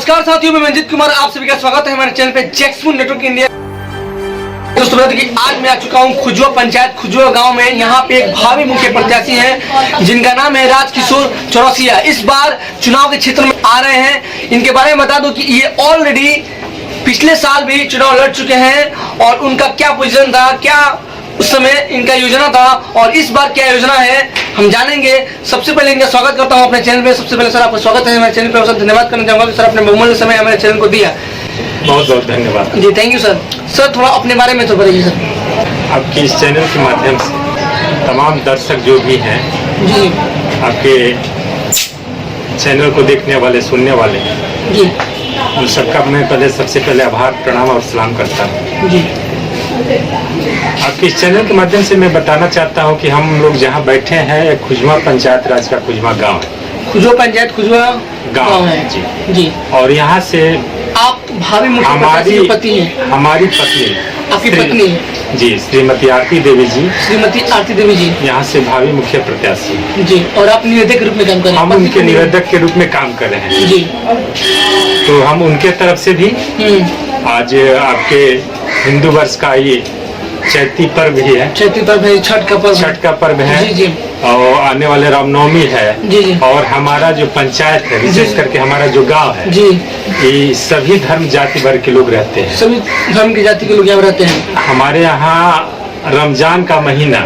नमस्कार साथियों, मैं मंजित कुमार, आप सभी का स्वागत है हमारे चैनल पे जैक्समून नेटवर्क इंडिया। दोस्तों आज मैं आ चुका हूँ खुजवा पंचायत खुजवा गांव में। यहाँ पे एक भावी मुख्य प्रत्याशी हैं जिनका नाम है राजकिशोर चौरसिया। इस बार चुनाव के क्षेत्र में आ रहे हैं। इनके बारे में बता दूं कि ये ऑलरेडी पिछले साल भी चुनाव लड़ चुके हैं और उनका क्या पोजीशन था, क्या उस समय इनका योजना था और इस बार क्या योजना है हम जानेंगे। सबसे पहले इनका स्वागत करता हूं अपने चैनल पे। सबसे पहले सर आपका स्वागत है हमारे चैनल पे। सर धन्यवाद करना चाहूंगा कि सर अपने बहुमूल्य समय हमारे चैनल को दिया। बहुत बहुत धन्यवाद जी, थैंक यू सर। सर थोड़ा अपने बारे में तो बताइए सर। आपके इस चैनल के माध्यम से तमाम दर्शक जो भी हैं जी, आपके चैनल को देखने वाले सुनने वाले जी, उन सबका मैं सबसे पहले आभार प्रणाम और सलाम करता हूँ। जी, आपके इस चैनल के माध्यम से मैं बताना चाहता हूँ कि हम लोग जहाँ बैठे हैं खुजवा पंचायत राज का खुजवा गाँव है। खुजवा पंचायत खुजवा गाँव है जी जी। और यहाँ से आप भावी मुख्य पति हैं? हमारी पत्नी, आपकी पत्नी जी, श्रीमती आरती देवी जी, श्रीमती आरती देवी जी यहाँ से भावी मुख्य प्रत्याशी जी। और आप निवेदक के रूप में काम कर रहे हैं? हम उनके निवेदक के रूप में काम कर रहे हैं जी। तो हम उनके तरफ से भी आज आपके हिंदू वर्ष का ये चैती पर्व भी है। चैती पर्व है, छठ का पर्व है। जी जी। और आने वाले रामनवमी है जी जी। और हमारा जो पंचायत है, विशेष करके हमारा जो गांव है जी, ये सभी धर्म जाति वर्ग के लोग रहते हैं। सभी धर्म की जाति के लोग यहाँ रहते हैं। हमारे यहाँ रमजान का महीना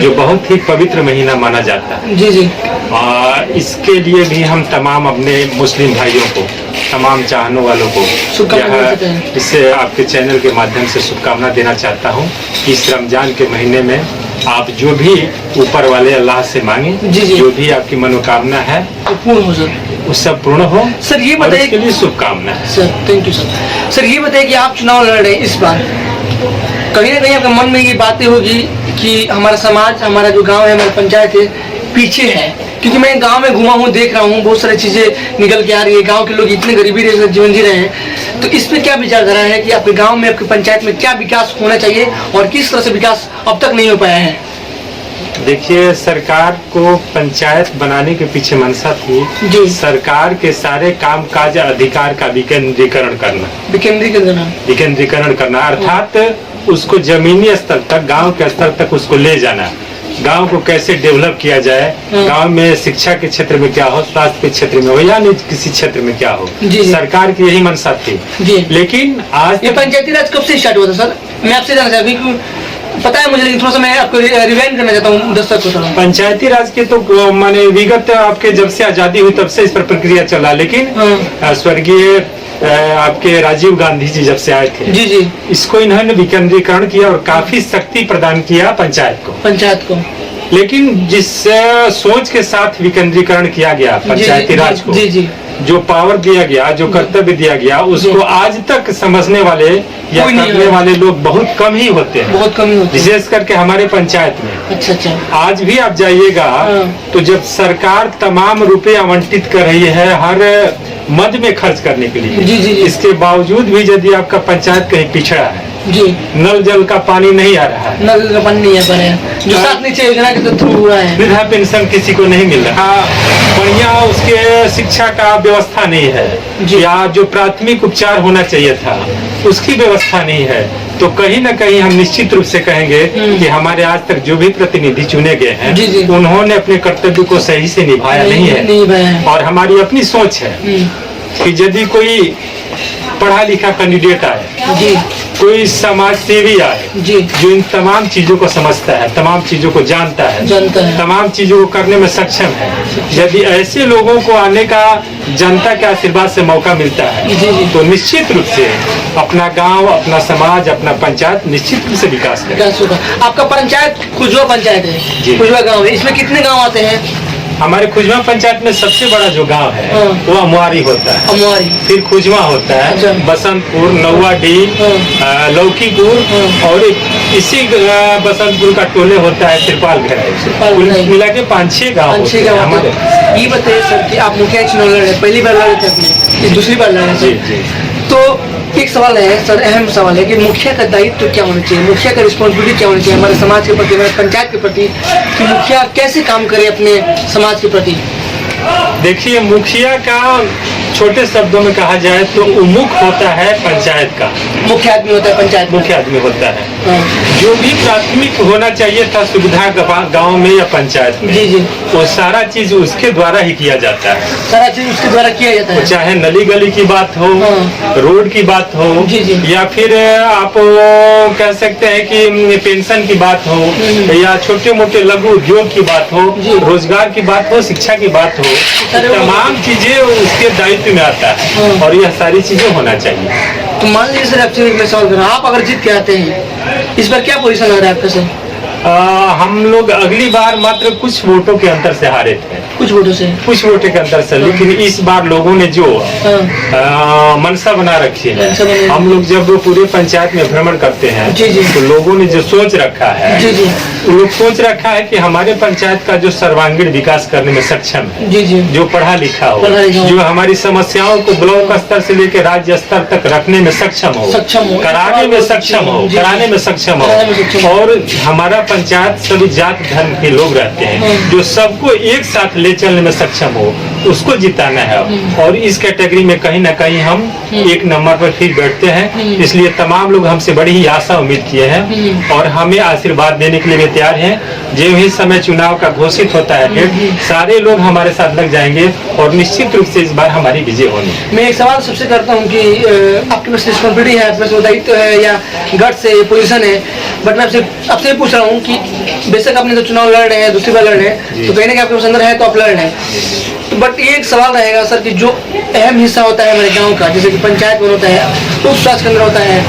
जो बहुत ही पवित्र महीना माना जाता है। जी जी। इसके लिए भी हम तमाम अपने मुस्लिम भाइयों को, तमाम चाहने वालों को इससे आपके चैनल के माध्यम से शुभकामना देना चाहता हूँ कि इस रमजान के महीने में आप जो भी ऊपर वाले अल्लाह से मांगे, जो भी आपकी मनोकामना है तो पूर्ण हो सर, वो सब पूर्ण हो। सर ये बताइए, इसके लिए शुभकामना है sir. Thank you sir. Sir ये बताइए कि आप चुनाव लड़ रहे हैं इस बार, कहीं ना कहीं आपके मन में ये बातें होगी कि हमारा समाज, हमारा जो गांव है, हमारी पंचायत है, पीछे है। क्योंकि मैं गांव में घुमा हूँ, देख रहा हूँ, बहुत सारी चीजें निकल के आ रही है। गांव के लोग इतने गरीबी के साथ जीवन जी रहे हैं, तो इस पे क्या विचारधारा है कि आपके गांव में, आपकी पंचायत में क्या विकास होना चाहिए और किस तरह से विकास अब तक नहीं हो पाया है? देखिए, सरकार को पंचायत बनाने के पीछे मंशा थी जी। सरकार के सारे काम काज अधिकार का विकेंद्रीकरण करना, अर्थात उसको जमीनी स्तर तक, गांव के स्तर तक उसको ले जाना। गांव को कैसे डेवलप किया जाए, गांव में शिक्षा के क्षेत्र में क्या हो, स्वास्थ्य के क्षेत्र में हो या नहीं किसी क्षेत्र में क्या हो, सरकार की यही मंशा थी। लेकिन आज ये पंचायती राज कब से स्टार्ट हुआ था सर? मैं आपसे जानना चाहता हूँ, पता है मुझे, लेकिन थोड़ा सा मैं आपको रिवाइंड करना चाहता हूँ दर्शक को थोड़ा। पंचायती राज के तो माने विगत आपके जब से आजादी हुई तब से इस पर प्रक्रिया चला, लेकिन स्वर्गीय आपके राजीव गांधी जी जब से आए थे, जी, इसको इन्होंने विकेंद्रीकरण किया और काफी शक्ति प्रदान किया पंचायत को। लेकिन जिस सोच के साथ विकेंद्रीकरण किया गया पंचायती राज को, जो पावर दिया गया, जो कर्तव्य दिया गया, उसको आज तक समझने वाले या करने वाले लोग बहुत कम ही होते हैं, विशेष करके हमारे पंचायत में। अच्छा। आज भी आप जाइएगा तो जब सरकार तमाम रुपए आवंटित कर रही है हर मद में खर्च करने के लिए, जी, इसके बावजूद भी यदि आपका पंचायत कहीं पिछड़ा है, जी, नल जल का पानी नहीं आ रहा है, नल जल का पानी नहीं आ पा रहा है, जो 7 नीचे योजना के थ्रू हुआ है, वृद्धा पेंशन किसी को नहीं मिल रहा, बढ़िया उसके शिक्षा का व्यवस्था नहीं है, या जो प्राथमिक उपचार होना चाहिए था उसकी व्यवस्था नहीं है, तो कहीं ना कहीं हम निश्चित रूप से कहेंगे कि हमारे आज तक जो भी प्रतिनिधि चुने गए हैं, उन्होंने अपने कर्तव्य को सही से निभाया नहीं है। और हमारी अपनी सोच है कि यदि कोई पढ़ा लिखा कैंडिडेट आए, कोई समाज सेवी आए, जो इन तमाम चीजों को समझता है, तमाम चीजों को जानता है, तमाम चीजों को करने में सक्षम है, यदि ऐसे लोगों को आने का जनता के आशीर्वाद से मौका मिलता है, तो निश्चित रूप से अपना गांव, अपना समाज, अपना पंचायत निश्चित रूप से विकास होगा। आपका पंचायत खुजवा पंचायत है, खुजवा गाँव है, इसमें कितने गाँव आते हैं? हमारे खुजवा पंचायत में सबसे बड़ा जो गांव है वो अमवारी होता है, फिर खुजवा होता है, बसंतपुर, नौवाडी, लौकीपुर और इसी बसंतपुर का टोले होता है त्रिपाल घर। मिला के 5-6 गाँव हमारे। ये बताइए सर कि आप मुखिया चुनाव लड़ रहे हैं, पहली बार लड़ रहे थे, दूसरी बार लड़ रहे हैं, तो एक सवाल है सर, अहम सवाल है कि मुखिया का दायित्व क्या होना चाहिए, मुखिया का रिस्पॉन्सिबिलिटी क्या होना चाहिए हमारे समाज के प्रति, हमारे पंचायत के प्रति, कि मुखिया कैसे काम करे अपने समाज के प्रति? देखिए, मुखिया का छोटे शब्दों में कहा जाए तो उमुख होता है पंचायत का, मुख्य आदमी होता है पंचायत में। मुख्य आदमी होता है। हाँ। जो भी प्राथमिक होना चाहिए था सुविधा गांव में या पंचायत में, जी जी, वो सारा चीज उसके द्वारा ही किया जाता है। सारा चीज उसके द्वारा किया जाता है। चाहे नली गली की बात हो, हाँ। रोड की बात हो, जी जी, या फिर आप कह सकते हैं कि पेंशन की बात हो, या छोटे मोटे लघु उद्योग की बात हो, रोजगार की बात हो, शिक्षा की बात हो, तमाम चीजें उसके दायित्व में आता है। हाँ। और यह सारी चीजें होना चाहिए। तो मान लीजिए सर, आपसे एक मैं सवाल कर रहा हूँ, आप अगर जीत के आते हैं, इस बार क्या पोजीशन लग रहा है आपका सर? हम लोग अगली बार मात्र कुछ वोटों के अंतर से हारे थे, कुछ वोटों से, कुछ वोटों के अंतर से। लेकिन इस बार लोगों ने जो मनसा बना रखी है, हम लोग जब पूरे पंचायत में भ्रमण करते हैं, जी जी, तो लोगों ने जो सोच रखा है, जी जी, वो लोग सोच रखा है कि हमारे पंचायत का जो सर्वांगीण विकास करने में सक्षम है, जी जी, जो पढ़ा लिखा हो, जो हमारी समस्याओं को ब्लॉक स्तर से लेकर राज्य स्तर तक रखने में सक्षम हो, कराने में सक्षम हो, कराने में सक्षम हो, और हमारा पंचायत सभी जात धर्म के लोग रहते हैं, जो सबको एक साथ ले चलने में सक्षम हो, उसको जिताना है। और इस कैटेगरी में कहीं ना कहीं हम एक नंबर पर फिर बैठते हैं। इसलिए तमाम लोग हमसे बड़ी ही आशा उम्मीद किए हैं और हमें आशीर्वाद देने के लिए भी तैयार हैं। जो ही समय चुनाव का घोषित होता है, फिर सारे लोग हमारे साथ लग जाएंगे और निश्चित रूप से इस बार हमारी विजय होनी। मैं एक सवाल सबसे करता हूँ कि आपके पास रिस्पॉन्सिबिलिटी है, आपके पास दायित्व है या गट से पोजीशन है, बट मैं आपसे पूछ रहा हूँ कि बेशक आपने तो चुनाव लड़ रहे हैं, दूसरी बार लड़ रहे हैं, तो कहीं ना कहीं आपके पास अंदर है तो आप लड़ रहे हैं। तो बट ये एक सवाल रहेगा सर कि जो अहम हिस्सा होता है हमारे गांव का, जैसे कि पंचायत में होता है, उप स्वास्थ्य केंद्र होता है,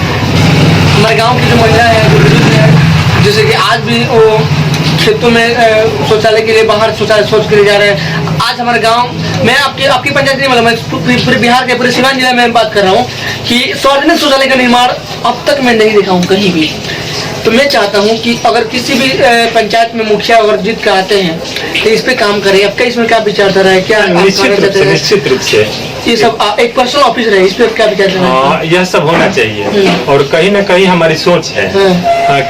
हमारे गांव की जो महिला है, जो बुजुर्ग है, जैसे कि आज भी वो खेतों में शौचालय के लिए बाहर शौच के लिए जा रहे हैं। आज हमारे गांव, मैं आपकी पंचायत नहीं मतलब, मैं पूरे बिहार के पूरे सिवान जिले में बात कर रहा हूँ कि सार्वजनिक शौचालय का निर्माण अब तक मैं नहीं देखा हूँ कहीं भी। तो मैं चाहता हूं कि अगर किसी भी पंचायत में मुखिया अगर जीत कर आते हैं तो इस पे काम करें। आपका इसमें क्या विचारधारा है? क्या निश्चित रूप से ये सब एक पर्सनल ऑफिस रहे, इस पे क्या विचारधारा है? यह सब होना चाहिए और कहीं ना कहीं हमारी सोच है।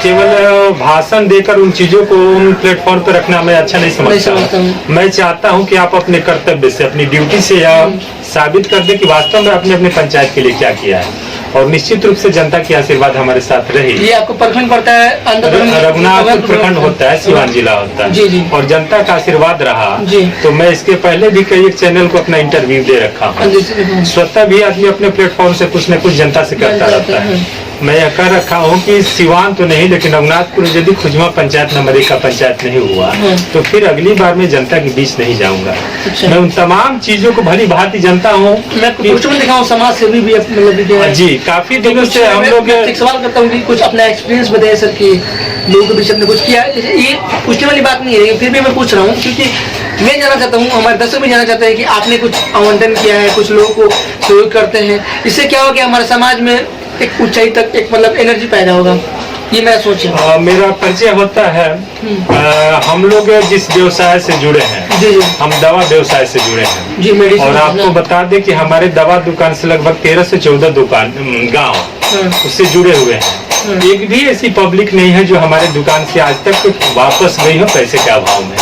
केवल भाषण देकर उन चीजों को उन प्लेटफॉर्म पर रखना मैं अच्छा नहीं समझता। मैं चाहता हूँ कि आप अपने कर्तव्य से, अपनी ड्यूटी से साबित कर दे कि वास्तव में आपने अपने पंचायत के लिए क्या किया है, और निश्चित रूप से जनता की आशीर्वाद हमारे साथ रही। ये आपको प्रखंड पड़ता है, रघुनाथपुर प्रखंड होता है, सिवान जिला होता है। जी जी। और जनता का आशीर्वाद रहा जी। तो मैं इसके पहले भी कई एक चैनल को अपना इंटरव्यू दे रखा हूँ। स्वतः भी आदमी अपने प्लेटफॉर्म से कुछ न कुछ जनता से करता रहता है। मैं यह कह रखा हूँ कि सिवान तो नहीं, लेकिन रघुनाथपुर यदि खुजमा पंचायत नंबर 1 का पंचायत नहीं हुआ तो फिर अगली बार मैं जनता के बीच नहीं जाऊंगा। मैं उन तमाम चीजों को भली भांति जानता हूँ। मैं दिखाऊँ समाज सेवी भी मतलब जी, काफी दिनों से हम लोग। एक सवाल करता हूँ कि कुछ अपना एक्सपीरियंस बताइए सर कि लोगों के बीच में कुछ किया है। ये पूछने वाली बात नहीं है, फिर भी मैं पूछ रहा हूँ क्योंकि मैं जानना चाहता हूँ, हमारे दर्शक भी जानना चाहते हैं कि आपने कुछ आवंटन किया है, कुछ लोगों को सहयोग करते हैं, इससे क्या होगा कि हमारे समाज में एक ऊंचाई तक एक मतलब एनर्जी पैदा होगा। ये मेरा सोच है। मेरा परिचय होता है, हम लोग जिस व्यवसाय से जुड़े हैं, जी जी। हम दवा व्यवसाय से जुड़े हैं जी, मेडिसिन। और आपको बता दें कि हमारे दवा दुकान से लगभग 13 से 14 दुकान गांव उससे जुड़े हुए हैं। एक भी ऐसी पब्लिक नहीं है जो हमारे दुकान से आज तक वापस गई हो पैसे के अभाव में।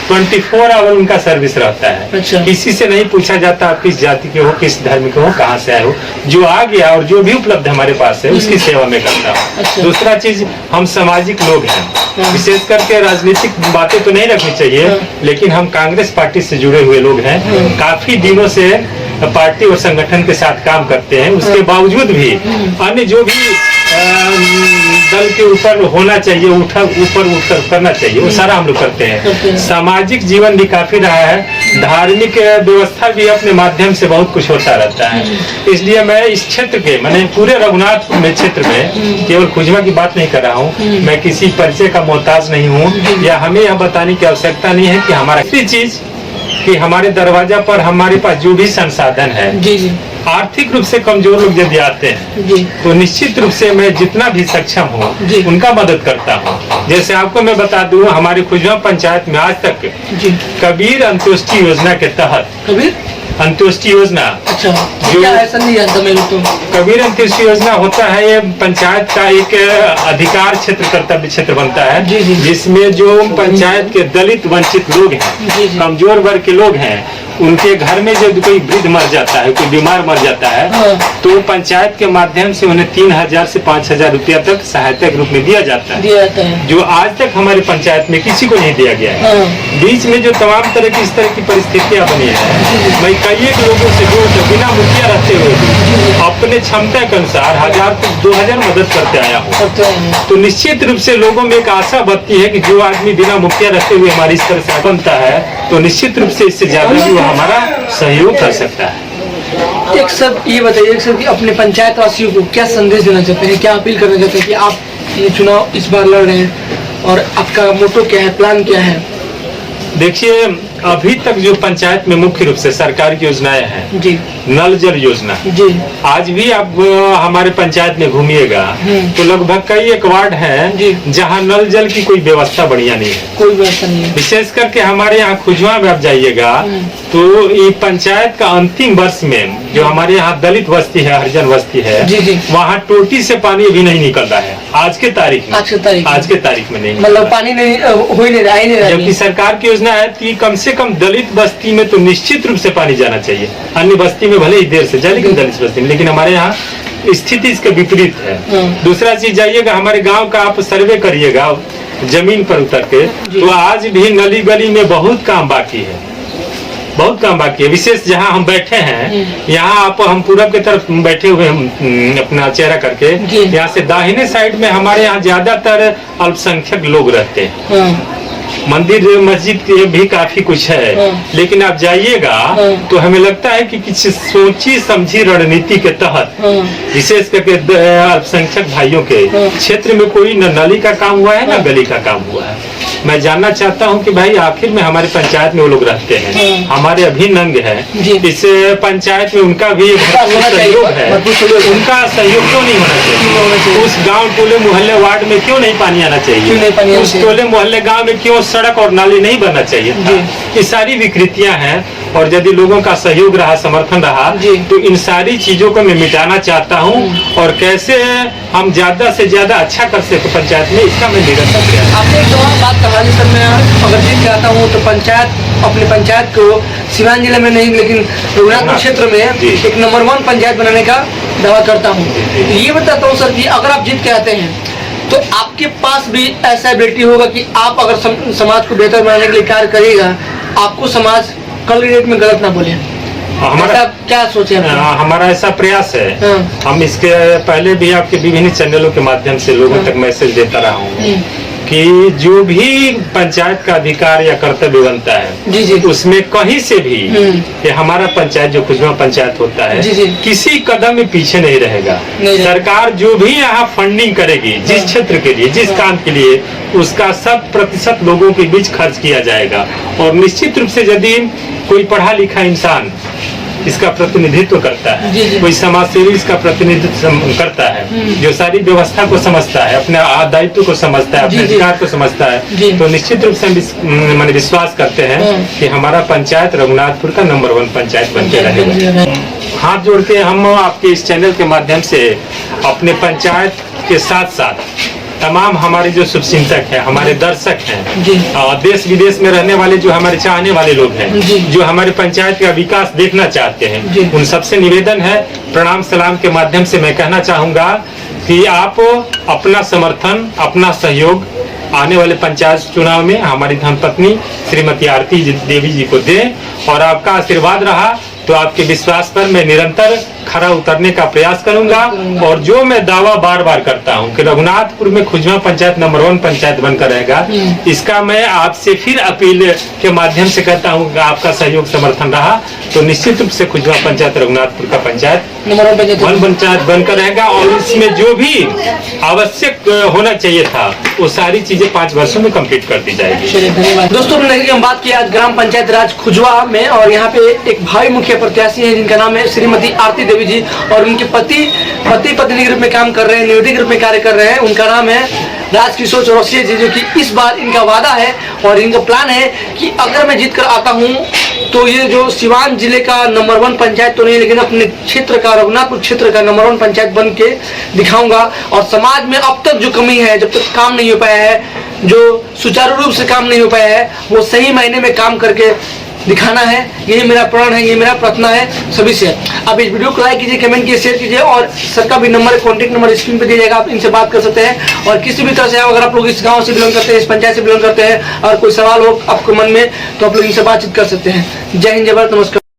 24 आवर उनका सर्विस रहता है। अच्छा। किसी से नहीं पूछा जाता आप किस जाति के हो, किस धर्म के हो, कहाँ से आए हो। जो आ गया और जो भी उपलब्ध हमारे पास है उसकी सेवा में करता हूँ। अच्छा। दूसरा चीज, हम सामाजिक लोग हैं, विशेष करके राजनीतिक बातें तो नहीं रखनी चाहिए, लेकिन हम कांग्रेस पार्टी से जुड़े हुए लोग हैं। काफी दिनों से पार्टी और संगठन के साथ काम करते हैं। उसके बावजूद भी अन्य जो भी दल के ऊपर होना चाहिए, ऊपर उठकर करना चाहिए, वो सारा हम लोग करते हैं। सामाजिक जीवन भी काफी रहा है, धार्मिक व्यवस्था भी अपने माध्यम से बहुत कुछ होता रहता है। इसलिए मैं इस क्षेत्र के, मैंने पूरे रघुनाथपुर में क्षेत्र में केवल खुजमा की बात नहीं कर रहा हूँ। मैं किसी परिचय का मोहताज नहीं हूँ, या हमें यह बताने की आवश्यकता नहीं है कि हमारा किसी चीज कि हमारे दरवाजा पर हमारे पास जो भी संसाधन है, जी जी। आर्थिक रूप से कमजोर लोग यदि आते हैं जी, तो निश्चित रूप से मैं जितना भी सक्षम हूँ उनका मदद करता हूँ। जैसे आपको मैं बता दूं, हमारी खुजमा पंचायत में आज तक जी कबीर अंत्योष्टि योजना के तहत अंत्योष्टि योजना। अच्छा, जो क्या ऐसा नहीं जानता मैं तो। कबीर अंत्योष्टि योजना होता है, ये पंचायत का एक अधिकार क्षेत्र, कर्तव्य क्षेत्र बनता है, जी, जी। जिसमें जो पंचायत के दलित वंचित लोग हैं, जी, जी। कमजोर वर्ग के लोग हैं, उनके घर में जब कोई वृद्ध मर जाता है, कोई बीमार मर जाता है, हाँ। तो पंचायत के माध्यम से उन्हें 3000 से 5000 रुपया तक सहायता के रूप में दिया जाता है, दिया जाता है, जो आज तक हमारी पंचायत में किसी को नहीं दिया गया है। हाँ। बीच में जो तमाम तरह की इस तरह की परिस्थितियां बनी है, मैं कई एक लोगों से जो बिना मुखिया रहते हुए भी अपने क्षमता के अनुसार 1000 से 2000 मदद करते आया हूँ। करते हैं। तो निश्चित रूप से लोगों में एक आशा बढ़ती है कि जो आदमी बिना मुखिया रहते हुए हमारी इस तरह से बनता है, तो निश्चित रूप से इससे ज्यादा भी वो हमारा सहयोग कर सकता है। एक सर ये बताइए सर कि अपने पंचायत वासियों को क्या संदेश देना चाहते हैं, क्या अपील करना चाहते हैं कि आप ये चुनाव इस बार लड़ रहे हैं और आपका मोटो क्या है, प्लान क्या है? देखिए, अभी तक जो पंचायत में मुख्य रूप से सरकार की योजनाएं हैं, जी नल जल योजना, जी, आज भी आप हमारे पंचायत में घूमिएगा तो लगभग कई एक वार्ड जी। है जहाँ नल जल की कोई व्यवस्था बढ़िया नहीं है। कोई व्यवस्था नहीं है। विशेष करके हमारे यहाँ खुजवा में आप जाइएगा तो ये पंचायत का अंतिम वर्ष में जो हमारे यहाँ दलित बस्ती है, हरिजन बस्ती है, जी, जी। वहाँ टोटी से पानी अभी नहीं निकल रहा है आज के तारीख में। आज के तारीख में नहीं, मतलब पानी नहीं हो ही नहीं रहा, नहीं रहा। जबकि सरकार की योजना है कि कम से कम दलित बस्ती में तो निश्चित रूप से पानी जाना चाहिए। अन्य बस्ती में भले ही देर से जाए, लेकिन दलित बस्ती में, लेकिन हमारे यहाँ स्थिति इसके विपरीत है। दूसरा चीज, जाइएगा हमारे गांव का आप सर्वे करिएगा जमीन पर उतर के, तो आज भी नली गली में बहुत काम बाकी है, बहुत काम बाकी है। विशेष जहाँ हम बैठे हैं, यहाँ आप हम पूरब की तरफ बैठे हुए हैं अपना चेहरा करके, यहाँ से दाहिने साइड में हमारे यहाँ ज्यादातर अल्पसंख्यक लोग रहते हैं। मंदिर मस्जिद के भी काफी कुछ है, लेकिन आप जाइएगा तो हमें लगता है कि किसी सोची समझी रणनीति के तहत विशेष करके अल्पसंख्यक भाइयों के क्षेत्र में कोई न नाली का काम हुआ है न गली का काम हुआ है। मैं जानना चाहता हूं कि भाई आखिर में हमारे पंचायत में वो लोग रहते हैं, हमारे अभिन्न है, इस पंचायत में उनका भी सहयोग है, उनका सहयोग क्यों नहीं होना चाहिए? उस गांव टोले मोहल्ले वार्ड में क्यों नहीं पानी आना चाहिए? उस टोले मोहल्ले गांव में क्यों सड़क और नाली नहीं बनना चाहिए था? ये सारी विकृतियां हैं, और यदि लोगों का सहयोग रहा, समर्थन रहा, तो इन सारी चीजों को मैं मिटाना चाहता हूं, और कैसे हम ज्यादा से ज्यादा अच्छा कर सके पंचायत में, इसका मैं निरंतर प्रयास। आपने एक बात कहा सर, मैं अगर जीत जाता हूँ तो पंचायत, अपने पंचायत को सिवान जिले में नहीं लेकिन रघुनाथपुर क्षेत्र में एक नंबर 1 पंचायत बनाने का दावा करता हूँ। ये बताता हूँ सर कि अगर आप जीत के आते हैं तो आपके पास भी ऐसा एबिलिटी होगा कि आप अगर समाज को बेहतर बनाने के लिए कार्य करेगा, आपको समाज कल डेट में गलत ना बोले। हमारा क्या सोचे? हमारा ऐसा प्रयास है। हम इसके पहले भी आपके विभिन्न चैनलों के माध्यम से लोगों तक मैसेज देता रहा हूँ कि जो भी पंचायत का अधिकार या कर्तव्य बनता है, जी जी, उसमें कहीं से भी कि हमारा पंचायत जो खुजवा पंचायत होता है, जी जी, किसी कदम में पीछे नहीं रहेगा। सरकार जो भी यहाँ फंडिंग करेगी जिस क्षेत्र के लिए, जिस काम के लिए, उसका 100% लोगों के बीच खर्च किया जाएगा। और निश्चित रूप से यदि कोई पढ़ा लिखा इंसान इसका प्रतिनिधित्व करता है, कोई समाज सेवी इसका प्रतिनिधित्व करता है, जो सारी व्यवस्था को समझता है, अपने दायित्व को समझता है, अपने अधिकार को समझता है, तो निश्चित रूप से हम मैंने विश्वास करते हैं कि हमारा पंचायत रघुनाथपुर का नंबर 1 पंचायत बनते रहेगा। हाथ जोड़ के हम आपके इस चैनल के माध्यम से अपने पंचायत के साथ साथ तमाम हमारे जो शुभचिंतक हैं, हमारे दर्शक हैं, देश विदेश में रहने वाले जो हमारे चाहने वाले लोग हैं, जो हमारे पंचायत का विकास देखना चाहते हैं, उन सबसे निवेदन है, प्रणाम सलाम के माध्यम से मैं कहना चाहूंगा कि आप अपना समर्थन, अपना सहयोग आने वाले पंचायत चुनाव में हमारी धर्मपत्नी श्रीमती आरती देवी जी को दें, और आपका आशीर्वाद रहा तो आपके विश्वास पर मैं निरंतर खरा उतरने का प्रयास करूंगा। और जो मैं दावा बार बार करता हूं कि रघुनाथपुर में खुजवा पंचायत नंबर 1 पंचायत बनकर रहेगा, इसका मैं आपसे फिर अपील के माध्यम से कहता हूं कि आपका सहयोग समर्थन रहा तो निश्चित रूप से खुजवा पंचायत रघुनाथपुर का पंचायत नंबर 1 पंचायत बनकर रहेगा। और इसमें जो भी आवश्यक होना चाहिए था वो सारी चीजें 5 वर्षों में कंप्लीट कर दी जाएगी। धन्यवाद। दोस्तों, हम बात की आज ग्राम पंचायत राज खुजवा में, और यहाँ पे एक भावी मुखिया प्रत्याशी है जिनका नाम है श्रीमती आरती देवी जी, और उनके पति पत्नी के रूप में काम कर रहे हैं, निवेदित रूप में कार्य कर रहे हैं। उनका नाम है राजकिशोर चौरसिया जी, जो कि इस बार इनका वादा है और इनका प्लान है कि अगर मैं जीत कर आता हूँ तो ये जो सिवान जिले का नंबर 1 पंचायत तो नहीं, लेकिन अपने क्षेत्र का, रघुनाथपुर क्षेत्र का नंबर 1 पंचायत बन के दिखाऊंगा। और समाज में अब तक जो कमी है, जब तक काम नहीं हो पाया है, जो सुचारू रूप से काम नहीं हो पाया है, वो सही मायने में काम करके दिखाना है। यही मेरा प्रण है, ये मेरा प्रार्थना है सभी से। आप इस वीडियो को लाइक कीजिए, कमेंट कीजिए, शेयर कीजिए, और सर का भी नंबर, कॉन्टेक्ट नंबर स्क्रीन पे दिया जाएगा, आप इनसे बात कर सकते हैं। और किसी भी तरह से अगर आप लोग इस गांव से बिलोंग करते हैं, इस पंचायत से बिलोंग करते हैं, और कोई सवाल हो आपके मन में, तो आप लोग इनसे बातचीत कर सकते हैं। जय हिंद, जय भारत, नमस्कार।